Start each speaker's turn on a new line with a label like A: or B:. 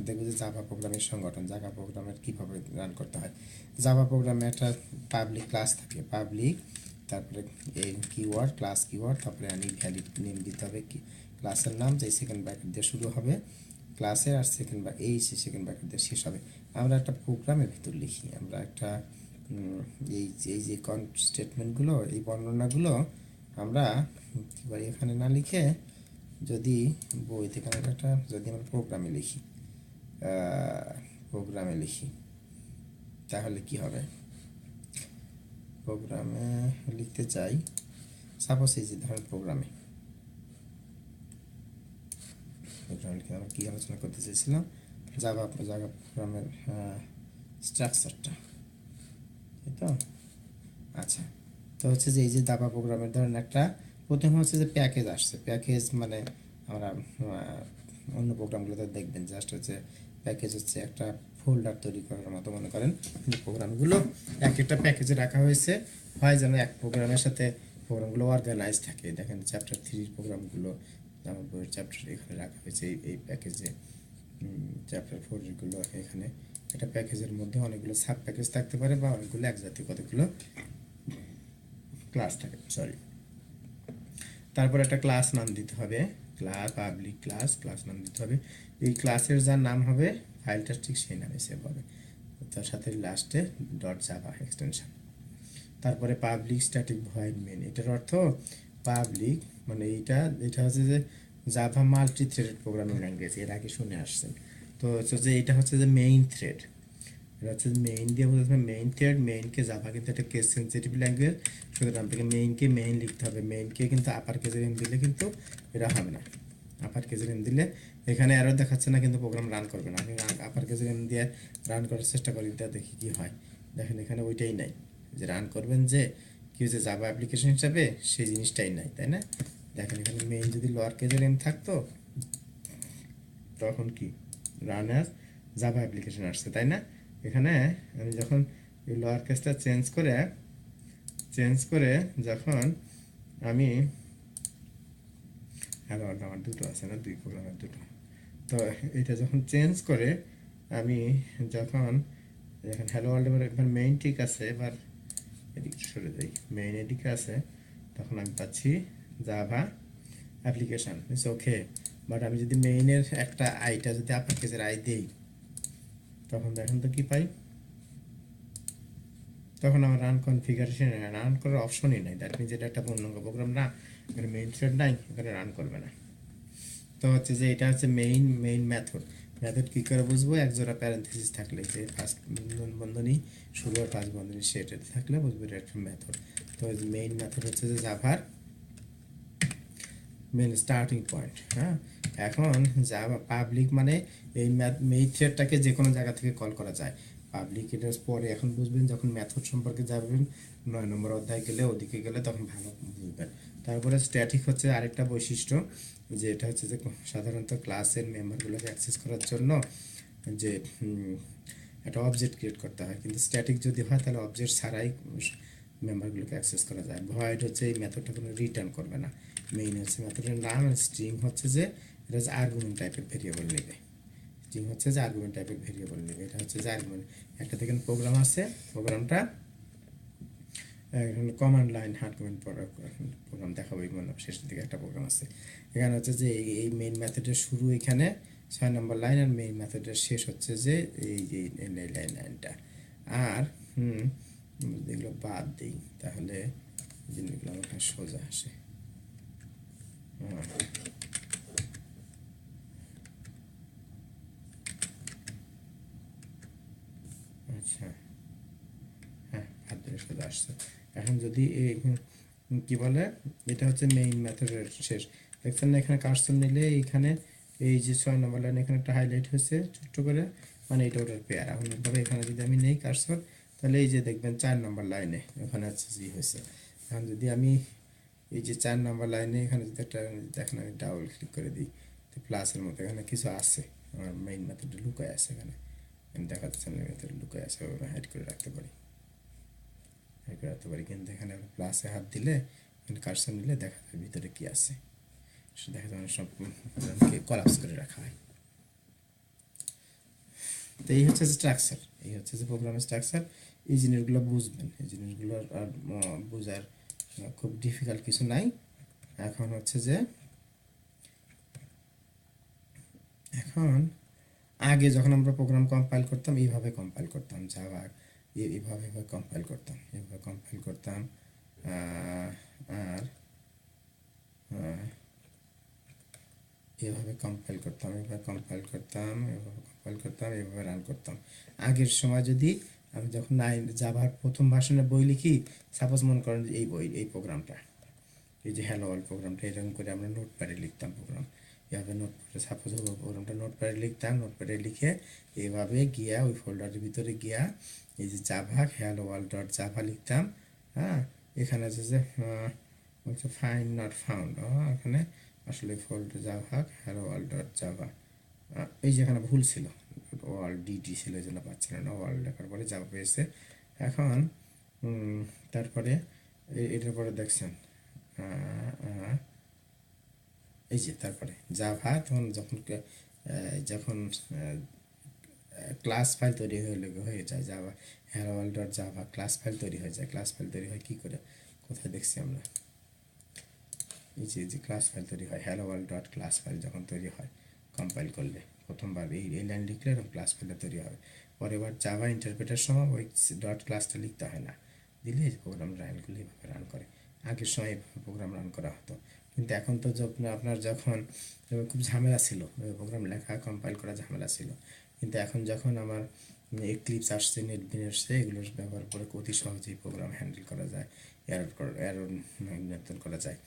A: দেখবো যে জাভা প্রোগ্রামের সংগঠন, জাভা প্রোগ্রামের কীভাবে রান করতে হয়। জাভা প্রোগ্রামে একটা পাবলিক ক্লাস থাকে, পাবলিক, তারপরে এই কিওয়ার্ড, ক্লাস কিওয়ার্ড, তারপরে আমি ভ্যালিড নেম দিতে হবে, কি ক্লাসের নাম যে সেকেন্ড ব্র্যাকেট দিয়ে শুরু হবে ক্লাসের, আর সেকেন্ড বা এই সেকেন্ড ব্র্যাকেট দিয়ে শেষ হবে। আমরা একটা প্রোগ্রামের ভিতর লিখি, আমরা একটা এই যে স্টেটমেন্টগুলো, এই বর্ণনাগুলো আমরা কী বলি এখানে না লিখে যদি বই থেকে একটা যদি আমরা প্রোগ্রামে লিখি তাহলে কি হবে। প্রোগ্রামে লিখতে চাই, সাপোজ এই যে ধরেন প্রোগ্রামে লিখে আমরা কী আলোচনা করতে চেয়েছিলাম, জাভা প্রোগ্রামের স্ট্রাকচারটা, তাই তো। আচ্ছা, তো হচ্ছে যে এই যে জাভা প্রোগ্রামের ধরেন একটা প্রথমে হচ্ছে যে প্যাকেজ আসছে, প্যাকেজ মানে আমরা অন্য প্রোগ্রামগুলোতে দেখবেন জাস্ট হচ্ছে প্যাকেজ হচ্ছে একটা ফোল্ডার তৈরি করার মতো মনে করেন, প্রোগ্রামগুলো এক একটা প্যাকেজে রাখা হয়েছে, হয় যেন এক প্রোগ্রামের সাথে প্রোগ্রামগুলো অর্গানাইজ থাকে। দেখেন চ্যাপ্টার 3 প্রোগ্রামগুলো আমার বইয়ের চ্যাপ্টার এখানে রাখা হয়েছে এই প্যাকেজে, চ্যাপ্টার 4গুলো এখানে। একটা প্যাকেজের মধ্যে অনেকগুলো সাব প্যাকেজ থাকতে পারে বা অনেকগুলো একজাতীয় কতগুলো ক্লাস থাকে, সরি। তারপর একটা ক্লাস নাম দিতে হবে, ক্লাস পাবলিক ক্লাস নাম দিতে হবে। এই ক্লাসের যার নাম হবে ফাইলটা ঠিক সেই নামে সেভ হবে, তার সাথে লাস্টে ডট জাভা এক্সটেনশন। তারপরে পাবলিক স্ট্যাটিক ভয়েড মেন, এটার অর্থ পাবলিক মানে এটা হচ্ছে যে Java multi threaded programming language, এর আগে শুনে আসছেন। তো হচ্ছে যে এটা হচ্ছে যে মেইন থ্রেড, এটা হচ্ছে মেইন দিয়ে বোঝাতে হবে মেইন থ্রেড। মেইনকে জাভা কিন্তু একটা কেস সেন্সিটিভ ল্যাঙ্গুয়েজ, সুতরাং আপনাকে মেইনকে মেইন লিখতে হবে। মেইনকে কিন্তু আপার কেজের এম দিলে কিন্তু এটা হবে না, আপার কেজের এম দিলে এখানে আরও দেখাচ্ছে না, কিন্তু প্রোগ্রাম রান করবে না। আমি আপার কেজের এম দিয়ে রান করার চেষ্টা করি, তা দেখি কী হয়। দেখেন এখানে ওইটাই নাই, যে রান করবেন যে কী হচ্ছে জাভা অ্যাপ্লিকেশন হিসাবে সেই জিনিসটাই নাই, তাই না। দেখেন এখানে মেইন যদি লোয়ার কেজের এম থাকতো তখন কি রান অ্যাজ জাভা অ্যাপ্লিকেশন আসছে, তাই না। এখানে আমি যখন এই লোয়ার কেসটা চেঞ্জ করে যখন আমি আমার দুটো আছে না, দুই প্রোগ্রামের দুটো, তো এটা যখন চেঞ্জ করে আমি যখন এখন হ্যালো ওয়ার্ল্ড এবার মেইন ঠিক আছে, এবার এদিকে সরে যাই, মেইন এদিকে আছে, তখন আমি পাচ্ছি Java application, it's okay. But আমি যদি মেইনের একটা আইটা যদি আপার কেসের আই দিই তখন দেখেন তো কি পাই, তখন আমার রান কনফিগারেশন রান করার অপশনই নাই। দ্যাট মিনস এটা একটা পূর্ণাঙ্গ প্রোগ্রাম না, এখানে মেইন থ্রেড নাই, এখানে রান করবে না। তো হচ্ছে যে এটা হচ্ছে মেইন মেথড কী করে বুঝবো, একজোড়া প্যারেন্থেসিস থাকলে, যে ফার্স্ট বন্ধনী শুরু আর ফার্স্ট বন্ধনী সেট থাকলে বুঝবো এটা একটা মেথড। তো মেইন মেথড হচ্ছে যে জাভার মেইন স্টার্টিং পয়েন্ট। হ্যাঁ, এখন জাভা পাবলিক মানে এই মেইন থ্রেডটাকে যে কোনো জায়গা থেকে কল করা যায়। পাবলিক এটার পরে এখন বুঝবেন যখন মেথড সম্পর্কে যাবেন 9 নম্বর অধ্যায় গেলে, ওদিকে গেলে তখন ভালো বুঝবেন। তারপরে স্ট্যাটিক হচ্ছে আরেকটা বৈশিষ্ট্য, যে এটা হচ্ছে যে সাধারণত ক্লাসের মেম্বারগুলোকে অ্যাক্সেস করার জন্য যে একটা অবজেক্ট ক্রিয়েট করতে হয়, কিন্তু স্ট্যাটিক যদি হয় তাহলে অবজেক্ট ছাড়াই মেম্বারগুলোকে অ্যাক্সেস করা যায়। ভয়েড হচ্ছে এই মেথডটা কোনো রিটার্ন করবে না। মেইন হচ্ছে মেথডের নাম, স্ট্রিং হচ্ছে যে এটা হচ্ছে আর্গুমেন্ট টাইপের ভেরিয়েবল নেবে, স্ট্রিং হচ্ছে যে আর্গুমেন্ট টাইপের ভেরিয়েবল নেবে। এটা হচ্ছে যে আর্গুমেন্ট একটা দেখেন প্রোগ্রাম আছে, প্রোগ্রামটা এখানে কমান্ড লাইন আর্গুমেন্ট প্রোগ্রাম দেখাবো, এই মানে শেষের দিকে একটা প্রোগ্রাম আছে। এখানে হচ্ছে যে এই মেইন মেথডের শুরু এখানে 6 নম্বর লাইন, আর মেইন মেথডের শেষ হচ্ছে যে এই লাইনটা। আর এগুলো বাদ দিই তাহলে জিনিসগুলো আমার সোজা আসে। আচ্ছা, হ্যাঁ বাদ দিলে সোজা আসছে। এখন যদি এই কি বলে, এটা হচ্ছে মেইন মেথডের শেষ, দেখছেন না এখানে কার্সর নিলে এইখানে এই যে 6 নম্বর লাইন এখানে একটা হাইলাইট হয়েছে ছোট্ট করে, মানে এটা ওটার পেয়ার। এখন এভাবে এখানে যদি আমি নেই কার্সর, তাহলে এই যে দেখবেন 4 নম্বর লাইনে ওখানে হচ্ছে জি হয়েছে। এখন যদি আমি এই যে 4 নম্বর লাইনে এখানে যদি একটা দেখেন আমি ডাবল ক্লিক করে দিই, তো প্লাসের মতো এখানে কিছু আছে, আমার মেইন মেথডে লুকায় আছে, এখানে দেখা যাচ্ছে না মেথডে লুকায় আছে, ওভাবে হাইড করে রাখতে পারি, কিন্তু এখানে প্লাসে হাত দিলে এখানে কার্সর নিলে দেখা যায় ভিতরে কি আছে, দেখা যায় সব কলাপস করে রাখা হয়। তো এই হচ্ছে যে স্ট্রাকচার, এই হচ্ছে যে প্রোগ্রামের স্ট্রাকচার। এই জিনিসগুলো বুঝবেন, এই জিনিসগুলো আর বোঝার খুব ডিফিকাল্ট কিছু নাই। এখন হচ্ছে যে এখন আগে যখন আমরা প্রোগ্রাম কম্পাইল করতাম এইভাবে কম্পাইল করতাম, জাভা এইভাবে কম্পাইল করতাম, এইভাবে কম্পাইল করতাম। আর এভাবে কম্পাইল করতাম, এভাবে কম্পাইল করতাম, এভাবে কম্পাইল করতাম, এভাবে রান করতাম। আগের সময় যদি আমি যখন জাভার প্রথম ভার্সনের বই লিখি, সাপোজ মনে করেন এই বই, এই প্রোগ্রামটা, এই যে হ্যালো ওয়ার্ল্ড প্রোগ্রামটা, এরকম করে আমরা নোটপ্যাডে লিখতাম প্রোগ্রাম। এভাবে নোটপ্যাডে সাপোজ প্রোগ্রামটা নোটপ্যাডে লিখতাম, নোটপ্যাডে লিখে এইভাবে গিয়া ওই ফোল্ডারের ভিতরে গিয়া এই যে Java hello world dot Java লিখতাম। হ্যাঁ, এখানে আছে যে বলছে ফাইন্ড নট ফাউন্ড, এখানে আসলে folder Java hello world dot Java, এই যে এখানে ভুল ছিল, ওয়ার্ল্ড ডিটি ছিল, এই জন্য পাচ্ছিলেন না, ওয়ার্ল্ড লেখার পরে জাভা পেয়েছে। এখন তারপরে এটার পরে দেখছেন এই যে তারপরে জাভা তখন যখন ক্লাস ফাইল তৈরি হয়ে যায়, Java hello world dot Java class file তৈরি হয়ে যায়। ক্লাস ফাইল তৈরি হয় কী করে, কোথায় দেখছি আমরা, এই যে ক্লাস ফাইল তৈরি হয়, hello world dot class file যখন তৈরি হয় কম্পাইল করলে প্রথমবার এই লাইন লিখলে এরকম ক্লাস ফাইলটা তৈরি হবে। পরে এবার জাভা ইন্টারপ্রেটার সময় ওই ডট ক্লাসটা লিখতে হয় না, দিলে প্রোগ্রাম রানগুলো এইভাবে রান করে। আগের সময় এইভাবে প্রোগ্রাম রান করা হতো, কিন্তু এখন তো আপনার যখন খুব ঝামেলা ছিল, প্রোগ্রাম লেখা কম্পাইল করা ঝামেলা ছিল, কিন্তু এখন যখন আমার এক্লিপস আসছে, নেটবিন আসছে, এগুলোর ব্যবহার করে অতি সহজেই প্রোগ্রাম হ্যান্ডেল করা যায়, এরর নিয়ন্ত্রণ করা যায়।